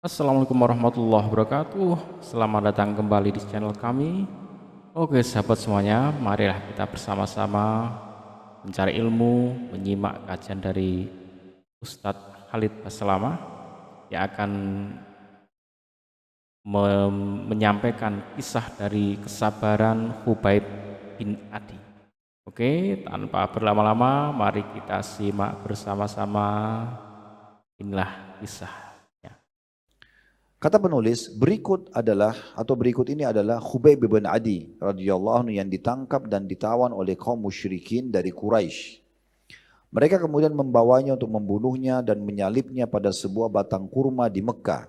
Assalamualaikum warahmatullahi wabarakatuh. Selamat datang kembali di channel kami. Oke sahabat semuanya, marilah kita bersama-sama mencari ilmu, menyimak kajian dari Ustadz Khalid Baslama yang akan menyampaikan kisah dari kesabaran Khubaib bin Adi. Oke, tanpa berlama-lama, mari kita simak bersama-sama. Inilah kisahnya. Kata penulis, berikut ini adalah Khubayb bin Adi radhiyallahu anhu yang ditangkap dan ditawan oleh kaum musyrikin dari Quraisy. Mereka kemudian membawanya untuk membunuhnya dan menyalibnya pada sebuah batang kurma di Mekah.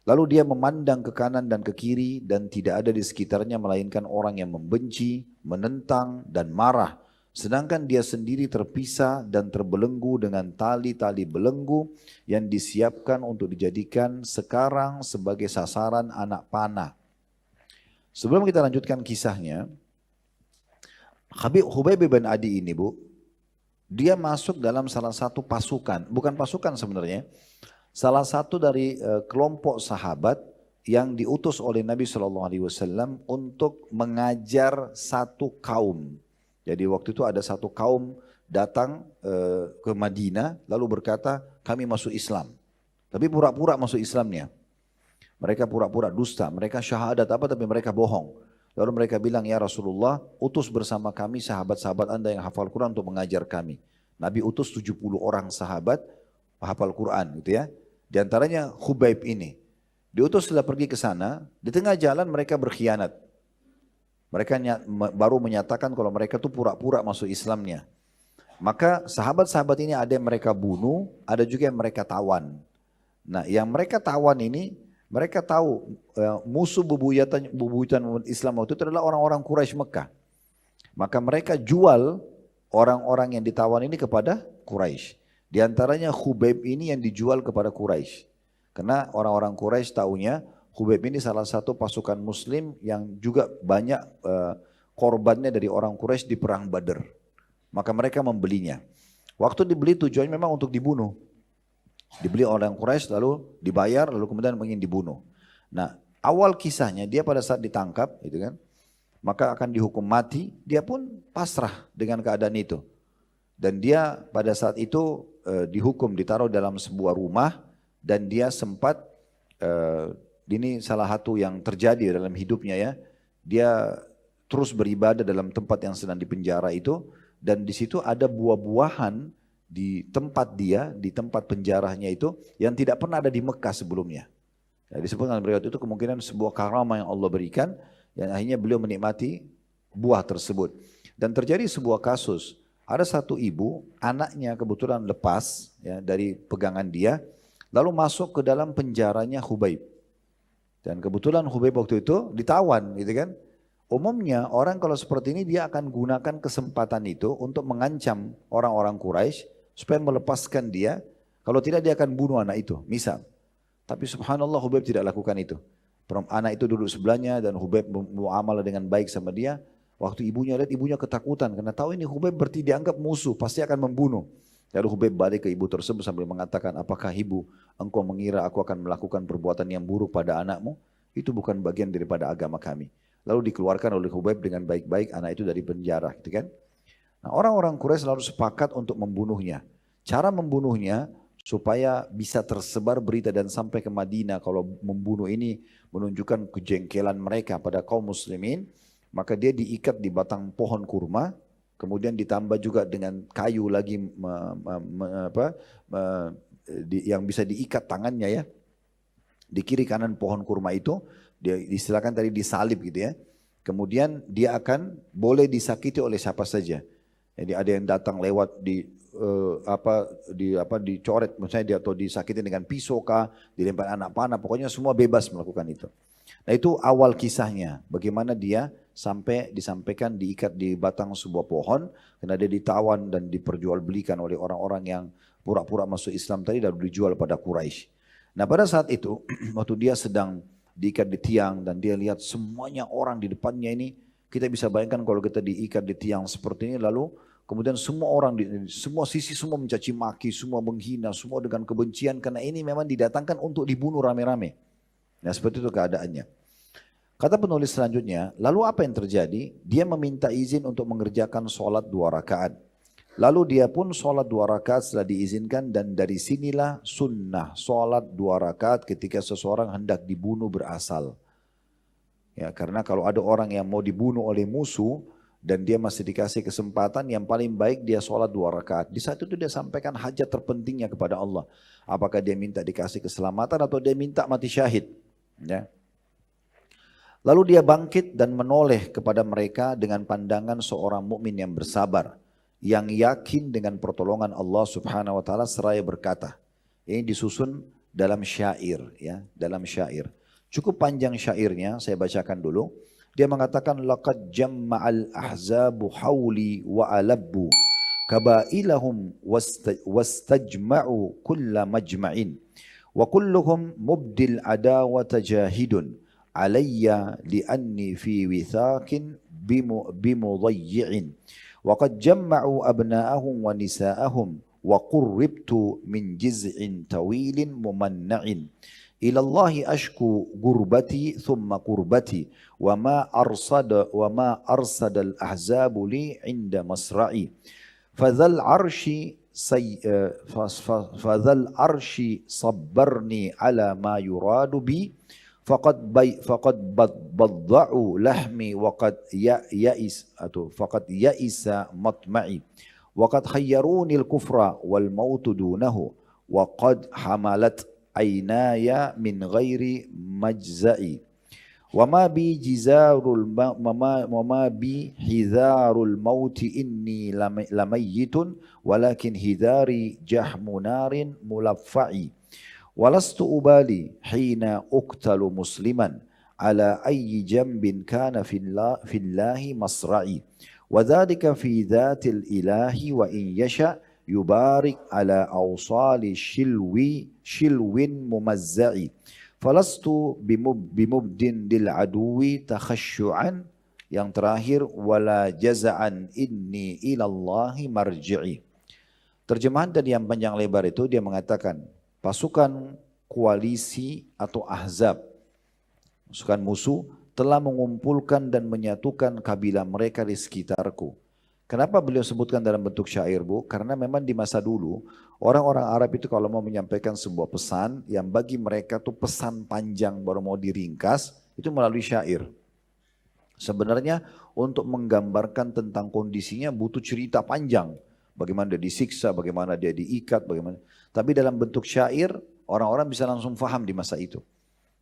Lalu dia memandang ke kanan dan ke kiri dan tidak ada di sekitarnya melainkan orang yang membenci, menentang dan marah. Sedangkan dia sendiri terpisah dan terbelenggu dengan tali-tali belenggu yang disiapkan untuk dijadikan sekarang sebagai sasaran anak panah. Sebelum kita lanjutkan kisahnya, Khubayb bin Adi ini dia masuk dalam salah satu pasukan, bukan pasukan sebenarnya, salah satu dari kelompok sahabat yang diutus oleh Nabi SAW untuk mengajar satu kaum. Jadi waktu itu ada satu kaum datang ke Madinah lalu berkata kami masuk Islam. Tapi pura-pura masuk Islamnya. Mereka pura-pura dusta, mereka syahadat apa tapi mereka bohong. Lalu mereka bilang, ya Rasulullah, utus bersama kami sahabat-sahabat anda yang hafal Quran untuk mengajar kami. Nabi utus 70 orang sahabat hafal Quran gitu ya. Di antaranya Khubayb ini. Diutus setelah pergi ke sana, di tengah jalan mereka berkhianat. Mereka baru menyatakan kalau mereka tuh pura-pura masuk Islamnya. Maka sahabat-sahabat ini ada yang mereka bunuh, ada juga yang mereka tawan. Nah yang mereka tawan ini, mereka tahu musuh bebuyutan Islam waktu itu adalah orang-orang Quraisy Mekah. Maka mereka jual orang-orang yang ditawan ini kepada Quraisy. Di antaranya Khubayb ini yang dijual kepada Quraisy. Karena orang-orang Quraisy taunya Khubayb ini salah satu pasukan muslim yang juga banyak korbannya dari orang Quraisy di perang Badar. Maka mereka membelinya. Waktu dibeli tujuannya memang untuk dibunuh. Dibeli oleh orang Quraisy lalu dibayar lalu kemudian ingin dibunuh. Nah awal kisahnya dia pada saat ditangkap gitu kan, maka akan dihukum mati, dia pun pasrah dengan keadaan itu. Dan dia pada saat itu dihukum, ditaruh dalam sebuah rumah dan dia sempat, ini salah satu yang terjadi dalam hidupnya ya, dia terus beribadah dalam tempat yang sedang dipenjara itu dan di situ ada buah-buahan di tempat dia, di tempat penjaranya itu yang tidak pernah ada di Mekah sebelumnya. Ya, disebutkan dalam riwayat itu kemungkinan sebuah karamah yang Allah berikan dan akhirnya beliau menikmati buah tersebut. Dan terjadi sebuah kasus, ada satu ibu, anaknya kebetulan lepas ya, dari pegangan dia, lalu masuk ke dalam penjaranya Khubayb. Dan kebetulan Khubayb waktu itu ditawan gitu kan. Umumnya orang kalau seperti ini dia akan gunakan kesempatan itu untuk mengancam orang-orang Quraisy supaya melepaskan dia. Kalau tidak dia akan bunuh anak itu, misal. Tapi subhanallah Khubayb tidak lakukan itu. Anak itu duduk sebelahnya dan Khubayb muamalah dengan baik sama dia. Waktu ibunya lihat, ibunya ketakutan karena tahu ini Khubayb berarti dianggap musuh, pasti akan membunuh. Lalu Khubayb balik ke ibu tersebut sambil mengatakan, apakah ibu engkau mengira aku akan melakukan perbuatan yang buruk pada anakmu? Itu bukan bagian daripada agama kami. Lalu dikeluarkan oleh Khubayb dengan baik-baik anak itu dari penjara gitu kan. Nah orang-orang Quraisy selalu sepakat untuk membunuhnya. Cara membunuhnya supaya bisa tersebar berita dan sampai ke Madinah kalau membunuh ini menunjukkan kejengkelan mereka pada kaum muslimin, maka dia diikat di batang pohon kurma, kemudian ditambah juga dengan kayu lagi yang bisa diikat tangannya ya, di kiri kanan pohon kurma itu, dia istilahkan tadi disalib gitu ya, kemudian dia akan boleh disakiti oleh siapa saja. Jadi ada yang datang lewat dicoret misalnya dia atau disakiti dengan pisau kah, dilempar anak panah, pokoknya semua bebas melakukan itu. Nah itu awal kisahnya, bagaimana dia sampai disampaikan diikat di batang sebuah pohon karena dia ditawan dan diperjualbelikan oleh orang-orang yang pura-pura masuk Islam tadi dan dijual pada Quraisy. Nah pada saat itu waktu dia sedang diikat di tiang dan dia lihat semuanya orang di depannya ini, kita bisa bayangkan kalau kita diikat di tiang seperti ini lalu Kemudian semua orang, semua sisi semua mencaci maki, semua menghina, semua dengan kebencian. Karena ini memang didatangkan untuk dibunuh rame-rame. Nah seperti itu keadaannya. Kata penulis selanjutnya, lalu apa yang terjadi? Dia meminta izin untuk mengerjakan sholat 2 rakaat. Lalu dia pun sholat 2 rakaat setelah diizinkan dan dari sinilah sunnah sholat 2 rakaat ketika seseorang hendak dibunuh berasal. Ya, karena kalau ada orang yang mau dibunuh oleh musuh dan dia masih dikasih kesempatan, yang paling baik dia sholat 2 rakaat. Di saat itu dia sampaikan hajat terpentingnya kepada Allah. Apakah dia minta dikasih keselamatan atau dia minta mati syahid. Ya. Lalu dia bangkit dan menoleh kepada mereka dengan pandangan seorang mukmin yang bersabar, yang yakin dengan pertolongan Allah Subhanahu wa taala seraya berkata. Ini disusun dalam syair ya, dalam syair. Cukup panjang syairnya, saya bacakan dulu. Dia mengatakan laqad jamma'al ahzabu hawli wa alabbu kabailahum wastajma'u kulla majma'in wa kulluhum mubdil adawata jahidun alayya li'anni fi withakin bimudayyi'in wa qad jamma'u abna'ahum wa nisa'ahum wa qurribtu min jiz'in tawilin mumanna'in ila Allahi ashku gurbati thumma qurbati wa ma arsada al-ahzabu li 'inda masra'i fadhal arshi fadhal arshi sabbarni ala ma yuradu bi faqad badda'u lahmi waqad ya'isa matma'i waqad khayyaruni al-kufra wal mautu dunahu waqad hamalat aynaya min ghairi majza'i wama bi hidharul mauti inni lamayyitun walakin hidhari jahmu narin mulaffa'i ولست أبالي حين أقتل مسلما على أي جنب كان في الله مصرعي وذلك في ذات الإله وإن يشاء يبارك على أوصال شلو ممزع فلست بمبد للعدو تخشعا yang terakhir wala jaza'an inni ilallahi marji'i. Terjemahan dari yang panjang lebar itu dia mengatakan pasukan koalisi atau ahzab, pasukan musuh telah mengumpulkan dan menyatukan kabilah mereka di sekitarku. Kenapa beliau sebutkan dalam bentuk syair Bu? Karena memang di masa dulu orang-orang Arab itu kalau mau menyampaikan sebuah pesan yang bagi mereka tuh pesan panjang baru mau diringkas itu melalui syair. Sebenarnya untuk menggambarkan tentang kondisinya butuh cerita panjang. Bagaimana dia disiksa, bagaimana dia diikat, bagaimana. Tapi dalam bentuk syair, orang-orang bisa langsung faham di masa itu.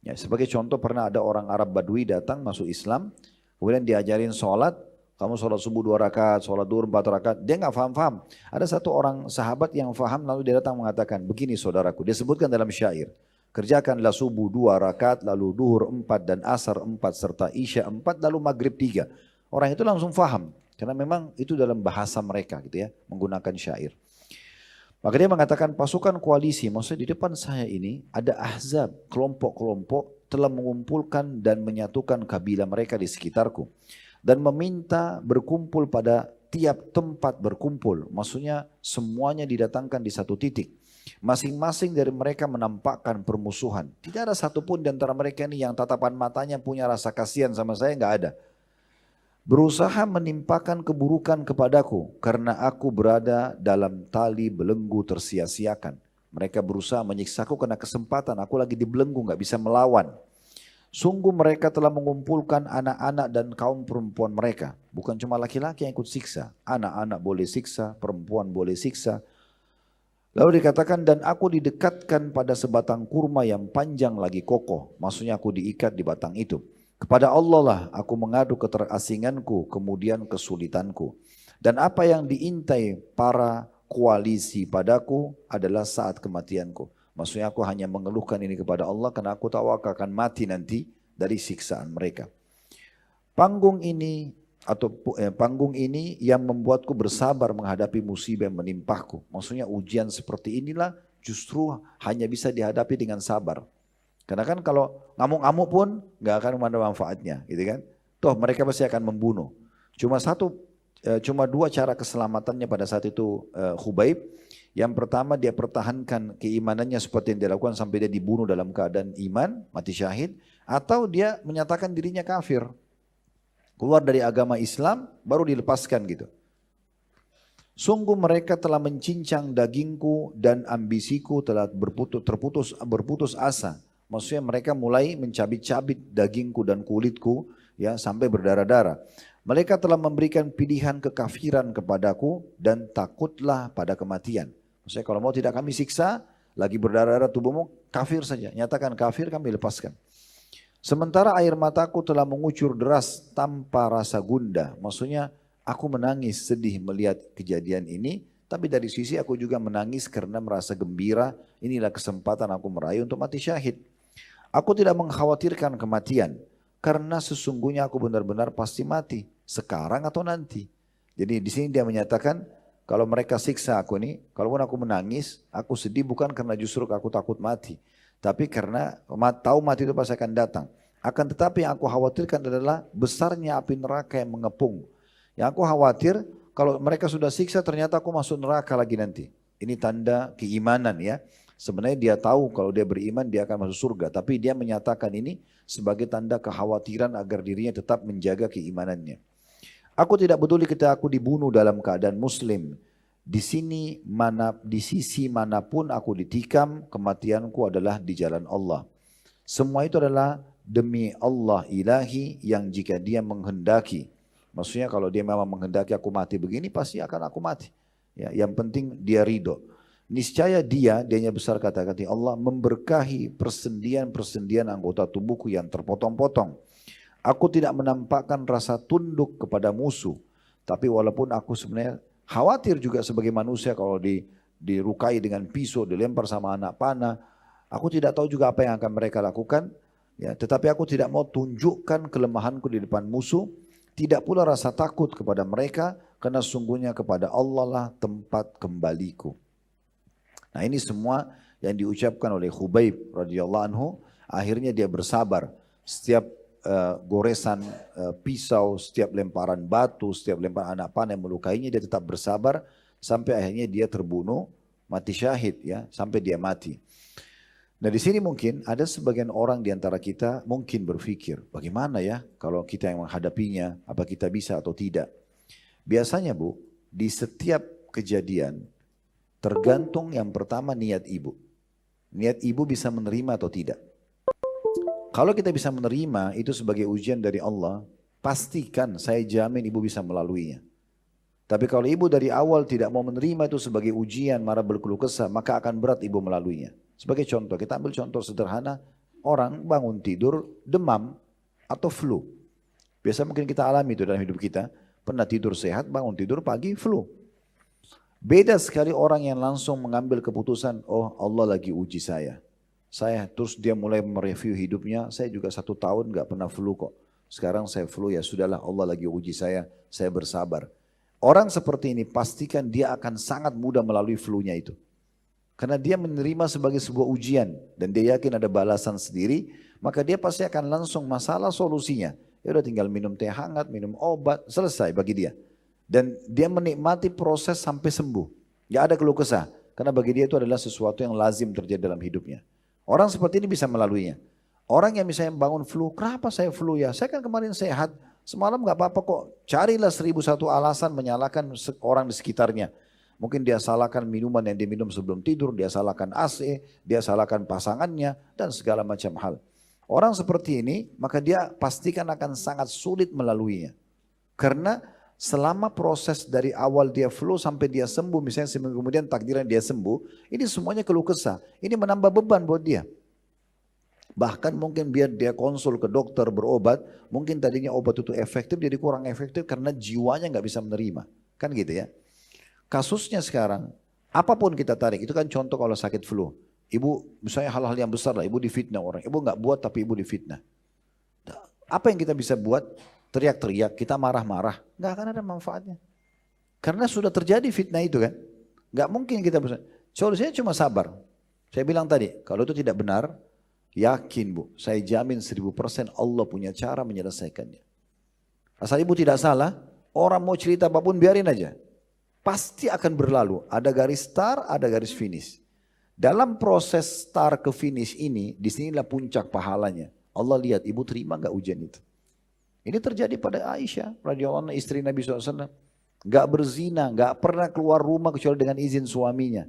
Ya, sebagai contoh pernah ada orang Arab Badui datang masuk Islam, kemudian diajarin sholat, kamu sholat subuh 2 rakaat, sholat duhur 4 rakaat, dia nggak faham-faham. Ada satu orang sahabat yang faham lalu dia datang mengatakan, begini saudaraku, dia sebutkan dalam syair, kerjakanlah subuh 2 rakaat, lalu duhur 4 dan asar 4 serta isya 4, lalu maghrib 3. Orang itu langsung faham. Karena memang itu dalam bahasa mereka gitu ya, menggunakan syair. Maka dia mengatakan pasukan koalisi, maksudnya di depan saya ini ada ahzab, kelompok-kelompok telah mengumpulkan dan menyatukan kabilah mereka di sekitarku. Dan meminta berkumpul pada tiap tempat berkumpul, maksudnya semuanya didatangkan di satu titik. Masing-masing dari mereka menampakkan permusuhan. Tidak ada satupun di antara mereka ini yang tatapan matanya punya rasa kasihan sama saya, nggak ada. Berusaha menimpakan keburukan kepadaku karena aku berada dalam tali belenggu tersia-siakan. Mereka berusaha menyiksaku karena kesempatan aku lagi dibelenggu nggak bisa melawan. Sungguh mereka telah mengumpulkan anak-anak dan kaum perempuan mereka. Bukan cuma laki-laki yang ikut siksa. Anak-anak boleh siksa, perempuan boleh siksa. Lalu dikatakan dan aku didekatkan pada sebatang kurma yang panjang lagi kokoh. Maksudnya aku diikat di batang itu. Kepada Allah lah aku mengadu keterasinganku, kemudian kesulitanku. Dan apa yang diintai para koalisi padaku adalah saat kematianku. Maksudnya aku hanya mengeluhkan ini kepada Allah karena aku tahu aku akan mati nanti dari siksaan mereka. Panggung ini yang membuatku bersabar menghadapi musibah yang menimpahku. Maksudnya ujian seperti inilah justru hanya bisa dihadapi dengan sabar. Karena kan kalau ngamuk-ngamuk pun nggak akan ada manfaatnya, gitu kan? Toh mereka pasti akan membunuh. Cuma satu cuma dua cara keselamatannya pada saat itu Khubaib. Yang pertama dia pertahankan keimanannya seperti yang dia lakukan sampai dia dibunuh dalam keadaan iman, mati syahid. Atau dia menyatakan dirinya kafir. Keluar dari agama Islam baru dilepaskan gitu. Sungguh mereka telah mencincang dagingku dan ambisiku telah berputus asa. Maksudnya mereka mulai mencabit-cabit dagingku dan kulitku ya sampai berdarah-darah. Mereka telah memberikan pilihan kekafiran kepadaku dan takutlah pada kematian. Maksudnya kalau mau tidak kami siksa, lagi berdarah-darah tubuhmu, kafir saja. Nyatakan kafir, kami lepaskan. Sementara air mataku telah mengucur deras tanpa rasa gundah. Maksudnya aku menangis sedih melihat kejadian ini. Tapi dari sisi aku juga menangis karena merasa gembira. Inilah kesempatan aku meraih untuk mati syahid. Aku tidak mengkhawatirkan kematian. Karena sesungguhnya aku benar-benar pasti mati. Sekarang atau nanti. Jadi di sini dia menyatakan kalau mereka siksa aku ini. Kalaupun aku menangis, aku sedih bukan karena justru aku takut mati. Tapi karena tahu mati itu pasti akan datang. Akan tetapi yang aku khawatirkan adalah besarnya api neraka yang mengepung. Yang aku khawatir kalau mereka sudah siksa ternyata aku masuk neraka lagi nanti. Ini tanda keimanan ya. Sebenarnya dia tahu kalau dia beriman dia akan masuk surga. Tapi dia menyatakan ini sebagai tanda kekhawatiran agar dirinya tetap menjaga keimanannya. Aku tidak peduli ketika aku dibunuh dalam keadaan muslim. Di sisi manapun aku ditikam, kematianku adalah di jalan Allah. Semua itu adalah demi Allah ilahi yang jika dia menghendaki. Maksudnya kalau dia memang menghendaki aku mati begini, pasti akan aku mati. Ya, yang penting dia ridho. Niscaya dianya besar kata-kata Allah memberkahi persendian-persendian anggota tubuhku yang terpotong-potong. Aku tidak menampakkan rasa tunduk kepada musuh. Tapi walaupun aku sebenarnya khawatir juga sebagai manusia kalau dirukai dengan pisau, dilempar sama anak panah. Aku tidak tahu juga apa yang akan mereka lakukan. Ya, tetapi aku tidak mau tunjukkan kelemahanku di depan musuh. Tidak pula rasa takut kepada mereka. Karena sungguhnya kepada Allah lah tempat kembaliku. Nah ini semua yang diucapkan oleh Khubaib radhiyallahu anhu. Akhirnya dia bersabar. Setiap goresan pisau, setiap lemparan batu, setiap lemparan anak panah yang melukainya dia tetap bersabar sampai akhirnya dia terbunuh mati syahid ya sampai dia mati. Nah di sini mungkin ada sebagian orang di antara kita mungkin berpikir bagaimana ya kalau kita yang menghadapinya apa kita bisa atau tidak. Biasanya Bu di setiap kejadian tergantung yang pertama niat ibu. Niat ibu bisa menerima atau tidak. Kalau kita bisa menerima itu sebagai ujian dari Allah, pastikan saya jamin ibu bisa melaluinya. Tapi kalau ibu dari awal tidak mau menerima itu sebagai ujian, marah berkeluh kesah, maka akan berat ibu melaluinya. Sebagai contoh, kita ambil contoh sederhana, orang bangun tidur demam atau flu. Biasa mungkin kita alami itu dalam hidup kita, pernah tidur sehat, bangun tidur pagi flu. Beda sekali orang yang langsung mengambil keputusan, oh Allah lagi uji saya. Terus dia mulai mereview hidupnya, saya juga 1 tahun gak pernah flu kok. Sekarang saya flu ya sudahlah Allah lagi uji saya bersabar. Orang seperti ini pastikan dia akan sangat mudah melalui flu-nya itu. Karena dia menerima sebagai sebuah ujian dan dia yakin ada balasan sendiri, maka dia pasti akan langsung masalah solusinya. Ya udah tinggal minum teh hangat, minum obat, selesai bagi dia. Dan dia menikmati proses sampai sembuh. Gak ada keluh kesah. Karena bagi dia itu adalah sesuatu yang lazim terjadi dalam hidupnya. Orang seperti ini bisa melaluinya. Orang yang misalnya bangun flu, kenapa saya flu ya? Saya kan kemarin sehat, semalam gak apa-apa kok. Carilah 1001 alasan menyalahkan orang di sekitarnya. Mungkin dia salahkan minuman yang diminum sebelum tidur, dia salahkan AC, dia salahkan pasangannya, dan segala macam hal. Orang seperti ini, maka dia pastikan akan sangat sulit melaluinya. Karena selama proses dari awal dia flu sampai dia sembuh, misalnya seminggu kemudian takdirnya dia sembuh, ini semuanya keluh kesah. Ini menambah beban buat dia. Bahkan mungkin biar dia konsul ke dokter berobat, mungkin tadinya obat itu efektif jadi kurang efektif karena jiwanya nggak bisa menerima. Kan gitu ya. Kasusnya sekarang, apapun kita tarik, itu kan contoh kalau sakit flu. Ibu misalnya hal-hal yang besar lah, ibu difitnah orang. Ibu nggak buat tapi ibu difitnah. Apa yang kita bisa buat? Teriak-teriak, kita marah-marah, nggak akan ada manfaatnya. Karena sudah terjadi fitnah itu kan. Nggak mungkin kita bisa. Solusinya cuma sabar. Saya bilang tadi, kalau itu tidak benar, yakin Bu, saya jamin 1000% Allah punya cara menyelesaikannya. Asal ibu tidak salah, Orang mau cerita apapun biarin aja. Pasti akan berlalu. Ada garis start, ada garis finish. Dalam proses start ke finish ini, disinilah puncak pahalanya. Allah lihat, ibu terima gak ujian itu? Ini terjadi pada Aisyah, radhiyallahu anha, istri Nabi SAW. Gak berzina, gak pernah keluar rumah kecuali dengan izin suaminya.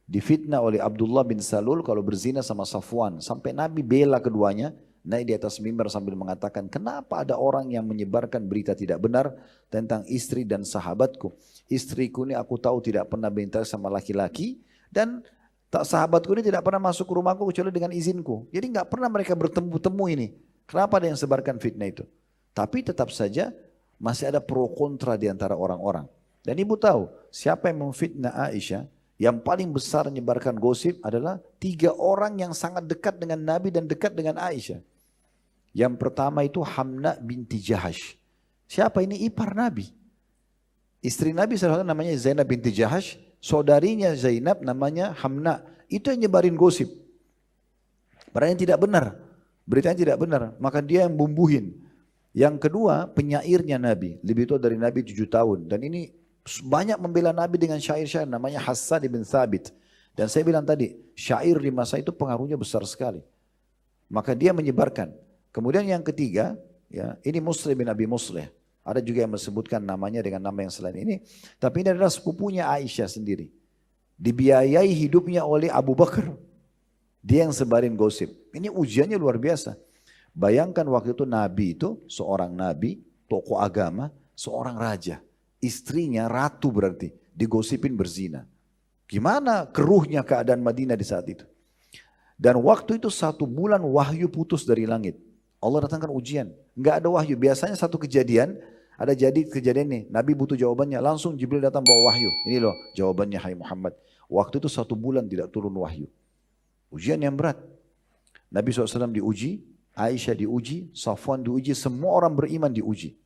Difitnah oleh Abdullah bin Salul kalau berzina sama Safwan. Sampai Nabi bela keduanya, naik di atas mimbar sambil mengatakan, kenapa ada orang yang menyebarkan berita tidak benar tentang istri dan sahabatku. Istriku ini aku tahu tidak pernah berinteraksi sama laki-laki, dan sahabatku ini tidak pernah masuk ke rumahku kecuali dengan izinku. Jadi nggak pernah mereka bertemu ini. Kenapa ada yang sebarkan fitnah itu? Tapi tetap saja masih ada pro kontra di antara orang-orang. Dan ibu tahu siapa yang memfitnah Aisyah? Yang paling besar menyebarkan gosip adalah 3 orang yang sangat dekat dengan Nabi dan dekat dengan Aisyah. Yang pertama itu Hamna binti Jahash. Siapa ini? Ipar Nabi. Istri Nabi SAW namanya Zainab binti Jahash. Saudarinya Zainab namanya Hamna. Itu yang nyebarin gosip. Padahal yang tidak benar. Beritanya tidak benar. Maka dia yang bumbuhin. Yang kedua penyairnya Nabi. Lebih tua dari Nabi 7 tahun. Dan ini banyak membela Nabi dengan syair-syair. Namanya Hassan ibn Thabit. Dan saya bilang tadi. Syair di masa itu pengaruhnya besar sekali. Maka dia menyebarkan. Kemudian yang ketiga. Ya, ini Muslim bin Abi Musleh. Ada juga yang menyebutkan namanya dengan nama yang selain ini. Tapi ini adalah sepupunya Aisyah sendiri. Dibiayai hidupnya oleh Abu Bakar. Dia yang sebarin gosip. Ini ujiannya luar biasa. Bayangkan waktu itu Nabi itu, seorang Nabi, tokoh agama, seorang raja. Istrinya ratu berarti, digosipin berzina. Gimana keruhnya keadaan Madinah di saat itu. Dan waktu itu 1 bulan wahyu putus dari langit. Allah datangkan ujian. Enggak ada wahyu. Biasanya satu kejadian, ada jadi kejadian nih. Nabi butuh jawabannya. Langsung Jibril datang bawa wahyu. Ini loh jawabannya hai Muhammad. Waktu itu 1 bulan tidak turun wahyu. Ujian yang berat. Nabi SAW diuji, Aisyah diuji, Safwan diuji, semua orang beriman diuji.